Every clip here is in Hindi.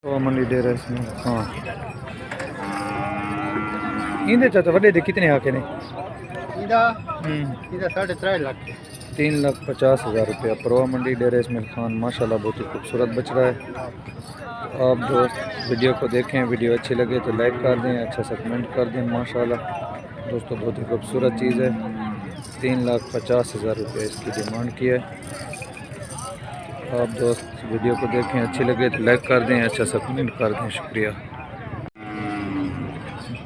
तो मंडी डेरा इसमें हाँ इंदे चाचा वड्डे दे कितने आके ने इदा इदा 3.5 लाख 3,50,000 रुपया। परवा मंडी डेरा इसमें खान माशाल्लाह बहुत ही खूबसूरत बच रहा है। आप दोस्त वीडियो को देखें, वीडियो अच्छी लगे तो लाइक कर दें, अच्छा सा कमेंट कर दें। माशाल्लाह दोस्तों बहुत ही खूबसूरत चीज़ है। 3,50,000 रुपया इसकी डिमांड की है। आप दोस्त वीडियो को देखें, अच्छी लगे तो लाइक कर दें, अच्छा सा कमेंट कर दें। शुक्रिया।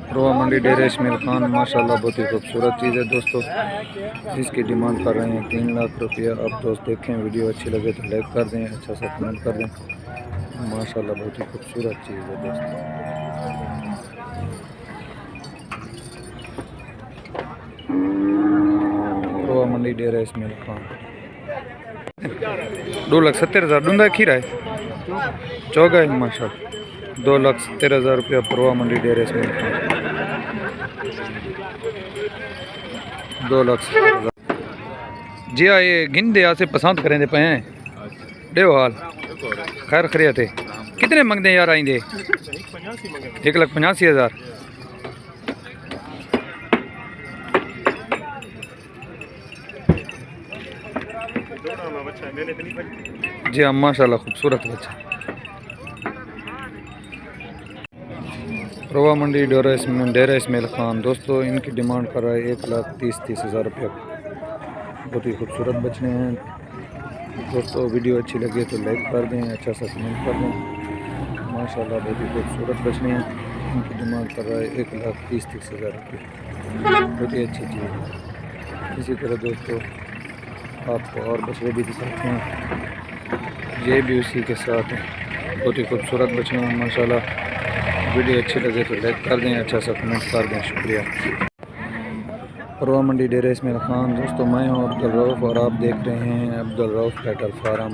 परवा मंडी डेरा इस्माइल खान माशाल्लाह बहुत ही खूबसूरत चीज़ है दोस्तों। इसकी डिमांड कर रहे हैं 3 लाख रुपया। आप दोस्त देखें, वीडियो अच्छी लगे तो लाइक कर दें, अच्छा सा कमेंट कर दें। माशाल्लाह बहुत ही खूबसूरत चीज़ है दोस्तों। परवा मंडी डेरा इस्माइल खान 2,70,000 डूंदा खीरा है चौगा है माशाल्लाह। 2,70,000 रुपया परवा मंडी डेरा इस्माइल खान। 2,70,000 जी हाँ। ये गिन दे से पसंद करें दे पे हैं देव हाल खैर खरिया थे। कितने मंगते यार आइंदे 1,85,000। जी हाँ माशाल्लाह खूबसूरत बच्चा। परवा मंडी डेरा इस्माइल खान दोस्तों इनकी डिमांड कर रहा है 1,30,000 रुपया। बहुत ही खूबसूरत बच्चे हैं दोस्तों। वीडियो अच्छी लगे तो लाइक कर दें, अच्छा सा कमेंट कर दें। माशाल्लाह बहुत ही खूबसूरत बच्चे हैं। इनकी डिमांड कर रहा है 1,30,000 रुपये। बहुत ही अच्छी चीज़ है। इसी तरह दोस्तों आपको और बछड़े भी दिखाते हैं, ये भी उसी के साथ हैं। बहुत ही खूबसूरत बच्चे हैं माशाल्लाह। वीडियो अच्छी लगे तो लाइक कर दें, अच्छा सा कमेंट कर दें। शुक्रिया। परवा मंडी डेरा इस्माइल खान दोस्तों मैं हूँ अब्दुल रऊफ़ और आप देख रहे हैं अब्दुल रऊफ़ कैटल फार्म।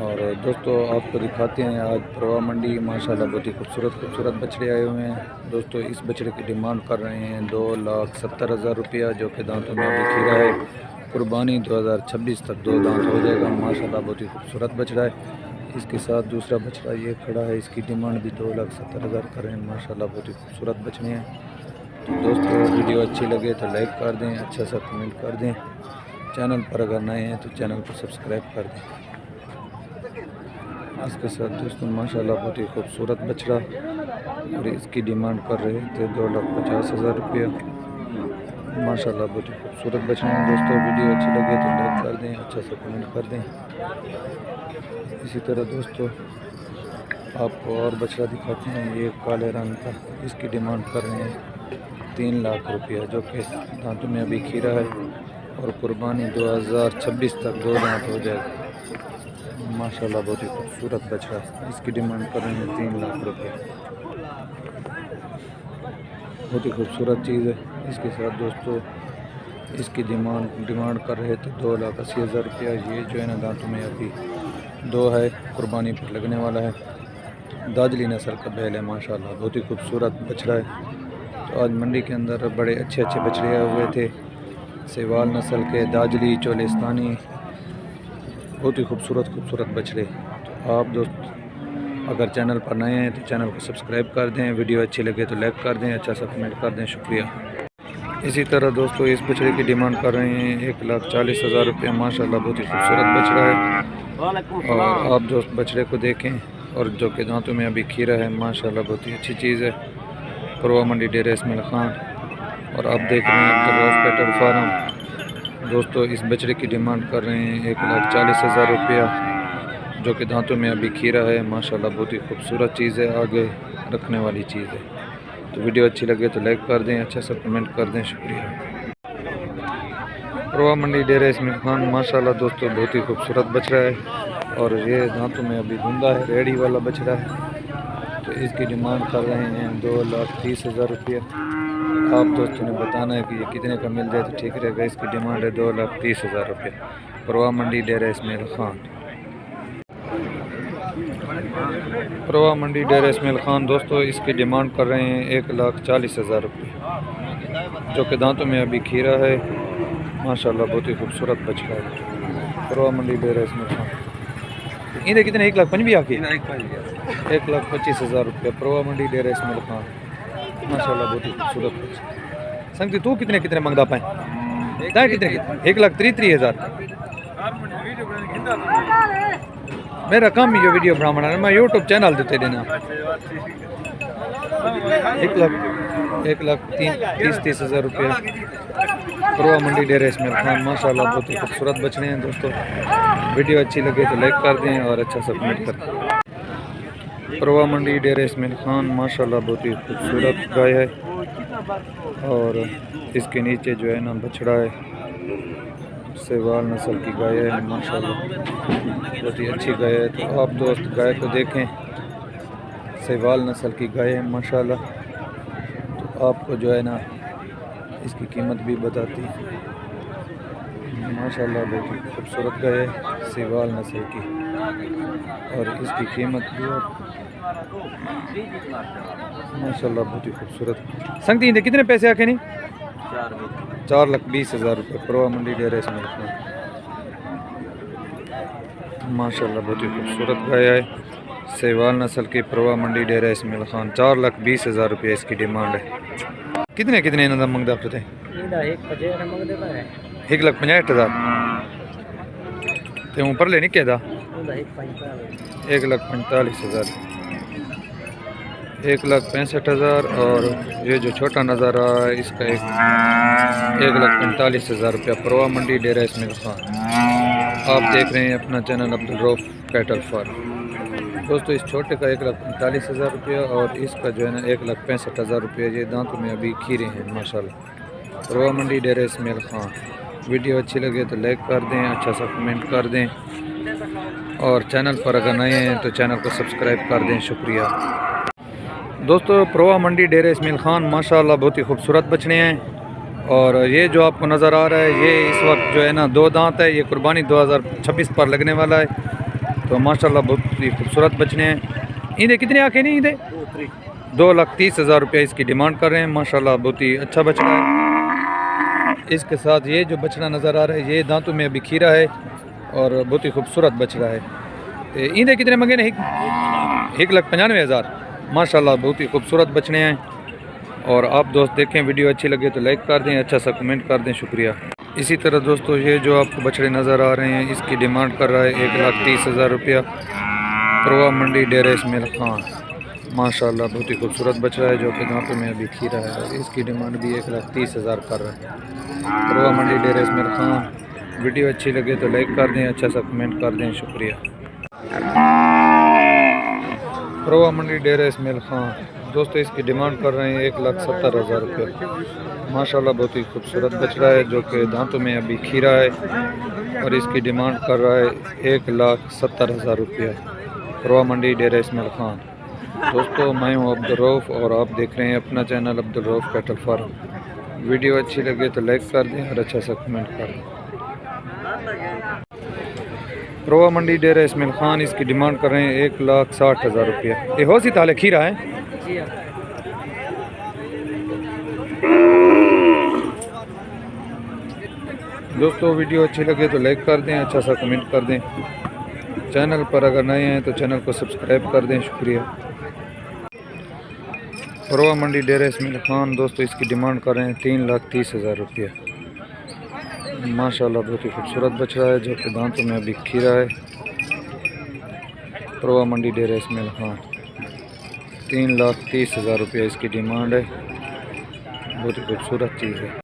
और दोस्तों आपको दिखाते हैं आज परवा मंडी माशाल्लाह बहुत ही खूबसूरत बछड़े आए हुए हैं दोस्तों। इस बछड़े की डिमांड कर रहे हैं 2,70,000 रुपया, जो कि दांतों में अभी खीरा है। कुर्बानी 2026 तक 2 दांत हो जाएगा। माशाल्लाह बहुत ही खूबसूरत बछड़ा है। इसके साथ दूसरा बछड़ा ये खड़ा है, इसकी डिमांड भी 2,70,000 कर रहे हैं। माशाल्लाह बहुत ही खूबसूरत बछड़े हैं। तो दोस्तों वीडियो अच्छी लगे तो लाइक कर दें, अच्छा सा कमेंट कर दें। चैनल पर अगर नए हैं तो चैनल को सब्सक्राइब कर दें। इसके साथ दोस्तों माशाल्लाह बहुत ही खूबसूरत बछड़ा और इसकी डिमांड कर रहे थे 2,50,000 रुपया। माशाल्लाह बहुत ही खूबसूरत बछड़े हैं दोस्तों। वीडियो अच्छी लगे तो लाइक कर दें, अच्छा सा कमेंट कर दें। इसी तरह दोस्तों आपको और बछड़ा दिखाते हैं, ये काले रंग का। इसकी डिमांड कर रहे हैं 3 लाख रुपया, जो कि दांतों में अभी खीरा है और कुर्बानी 2026 तक 2 दांत हो जाएगा। माशाल्लाह बहुत ही खूबसूरत बछड़ा है। इसकी डिमांड कर रहे हैं 3 लाख रुपये। बहुत ही खूबसूरत चीज़ है। इसके साथ दोस्तों इसकी डिमांड कर रहे थे 2,80,000 रुपया। ये जो है ना दांतों में अभी 2 है, कुर्बानी पर लगने वाला है। दाजली नस्ल का बैल है माशाल्लाह। बहुत ही खूबसूरत बछड़ा है। तो आज मंडी के अंदर बड़े अच्छे बछड़े आए हुए थे, सेवाल नस्ल के, दाजली, चोलिस्तानी। बहुत ही खूबसूरत बछड़े। तो आप दोस्त अगर चैनल पर नए हैं तो चैनल को सब्सक्राइब कर दें, वीडियो अच्छी लगे तो लाइक कर दें, अच्छा सा कमेंट कर दें। शुक्रिया। इसी तरह दोस्तों इस बछड़े की डिमांड कर रहे हैं 1,40,000 रुपये। माशाल्लाह बहुत ही खूबसूरत बछड़ा है। और आप दोस्त बछड़े को देखें और जो कि दांतों में अभी खीरा है। माशाल्लाह बहुत ही अच्छी चीज़ है। परवा मंडी डेरा इस्माइल खान और आप देख रहे हैं अब्दुल रऊफ़ कैटल फार्म दोस्तों। इस बछड़े की डिमांड कर रहे हैं 1,40,000 रुपया, जो कि दांतों में अभी खीरा है। माशाल्लाह बहुत ही खूबसूरत चीज़ है, आगे रखने वाली चीज़ है। तो वीडियो अच्छी लगे तो लाइक कर दें, अच्छा सा कमेंट कर दें। शुक्रिया। परवा मंडी डेरा इस्माइल खान माशाल्लाह दोस्तों बहुत ही खूबसूरत बछड़ा है और ये दांतों में अभी धुंधा है, रेडी वाला बछड़ा है। तो इसकी डिमांड कर रहे हैं 2,30,000 रुपया। आप दोस्तों ने बताना है कि ये कितने का मिल जाए तो ठीक रहेगा। इसकी डिमांड है 2,30,000 रुपये। परवा मंडी डेरा इस्माइल खान। परवा मंडी डेरा इस्माइल खान दोस्तों इसकी डिमांड कर रहे हैं 1,40,000 रुपये, जो कि दांतों में अभी खीरा है। माशाल्लाह बहुत ही खूबसूरत बछड़ा है। परवा मंडी डेरा इस्माइल खान। इधर कितने 1,05,000 भी आके 1,25,000 रुपया परवा मंडी डेरा इस्माइल खान माशाल्लाह बहुत ही खूबसूरत। संगती तू कितने कितने मंगदा पाए कितने 1,33,000 मेरा काम ही जो वीडियो बनाना मैं यूट्यूब चैनल देते देना 1,30,000 रुपया परवा मंडी डेरा इस्माइल खान माशाल्लाह बहुत ही खूबसूरत बछड़े हैं दोस्तों। वीडियो अच्छी लगे तो लाइक कर दें और अच्छा सा कमेंट कर दें। परवा मंडी डेरा इस्माइल खान माशाल्लाह बहुत ही खूबसूरत गाय है और इसके नीचे जो है ना बछड़ा है सेवाल नस्ल की गाय है माशाल्लाह बहुत ही अच्छी गाय है। तो आप दोस्त गाय को देखें सेवाल नस्ल की गाय है माशाल्लाह। तो आपको जो है ना इसकी कीमत भी बताती है माशाल्लाह बहुत ही खूबसूरत गाय है सेवाल नस्ल की और इसकी कीमत भी माशाल्लाह बहुत ही खूबसूरत। संगती कितने पैसे आके नहीं 4,20,000 रुपये परवा मंडी डेरा इस्माइल खान माशाल्लाह बहुत ही खूबसूरत गाय है सेवाल नस्ल की परवा मंडी डेरा इस्माइल खान 4,20,000 रुपये इसकी डिमांड है। कितने कितने इन्होंने मंगदा थे 1,65,000 तो ऊपर ले नहीं कहता 1,45,000 1,65,000 और ये जो छोटा नज़र आ रहा है इसका 1,45,000 रुपया परवा मंडी डेरा इस्माइल खान। आप देख रहे हैं अपना channel Abdul Rauf cattle farm. दोस्तों इस छोटे का 1,45,000 रुपया और इसका जो है ना 1,65,000 रुपया। ये दांतों में अभी खीरे हैं माशाल्लाह परवा मंडी डेरा इस्माइल खान। वीडियो अच्छी लगे तो लाइक कर दें, अच्छा सा कमेंट कर दें और चैनल पर अगर नए हैं तो चैनल को सब्सक्राइब कर दें। शुक्रिया दोस्तों। परवा मंडी डेरा इस्माइल खान माशाल्लाह बहुत ही खूबसूरत बछड़े हैं और ये जो आपको नज़र आ रहा है ये इस वक्त जो है ना 2 दांत है। ये कुर्बानी 2026 पर लगने वाला है तो माशाल्लाह बहुत ही खूबसूरत बछड़े हैं। इन्हें कितने आके नहीं इन्हें 2,30,000 रुपया इसकी डिमांड कर रहे हैं माशाल्लाह बहुत ही अच्छा बछड़ा है। इसके साथ ये जो बछड़ा नज़र आ रहा है ये दांतों में अभी खीरा है और बहुत ही खूबसूरत बछड़ा है। इन्हें कितने मंगे नहीं 1,95,000 माशाल्लाह बहुत ही खूबसूरत बछड़े हैं। और आप दोस्त देखें वीडियो अच्छी लगे तो लाइक कर दें, अच्छा सा कमेंट कर दें। शुक्रिया। इसी तरह दोस्तों ये जो आपको बछड़े नज़र आ रहे हैं इसकी डिमांड कर रहा है 1,30,000 रुपया परवा मंडी डेरा इस्माइल खान माशाल्लाह बहुत ही खूबसूरत बछड़ा है जो कि दांतों में अभी खीरा है और इसकी डिमांड भी 1,30,000 कर रहा है परवा मंडी डेरा इस्माइल खान। वीडियो अच्छी लगे तो लाइक कर दें, अच्छा सा कमेंट कर दें। शुक्रिया। परवा मंडी डेरा इस्माइल खान दोस्तों इसकी डिमांड कर रहे हैं 1,70,000 रुपये माशाल्लाह बहुत ही खूबसूरत बछड़ा है जो कि दांतों में अभी खीरा है और इसकी डिमांड कर रहा है 1,70,000 रुपया परवा मंडी डेरा इस्माइल खान। दोस्तों मैं हूँ अब्दुल रऊफ और आप देख रहे हैं अपना channel Abdul Rauf cattle farm. Video अच्छी लगे तो लाइक कर दें और अच्छा सा कमेंट कर दें। परवा मंडी डेरा इस्माइल खान इसकी डिमांड कर रहे हैं 1,60,000 रुपया। ये हो सी ताले खीरा है दोस्तों। वीडियो अच्छी लगे तो लाइक कर दें, अच्छा सा कमेंट कर दें। चैनल पर अगर नए हैं तो चैनल को सब्सक्राइब कर दें। शुक्रिया। परवा मंडी डेरा इस्माइल खान दोस्तों इसकी डिमांड कर रहे हैं 3,30,000 रुपया माशाल्लाह बहुत ही खूबसूरत बछड़ा है जो कि दांतों में अभी खीरा है परवा मंडी डेरा इस्माइल खान 3,30,000 रुपया इसकी डिमांड है। बहुत ही खूबसूरत चीज़ है।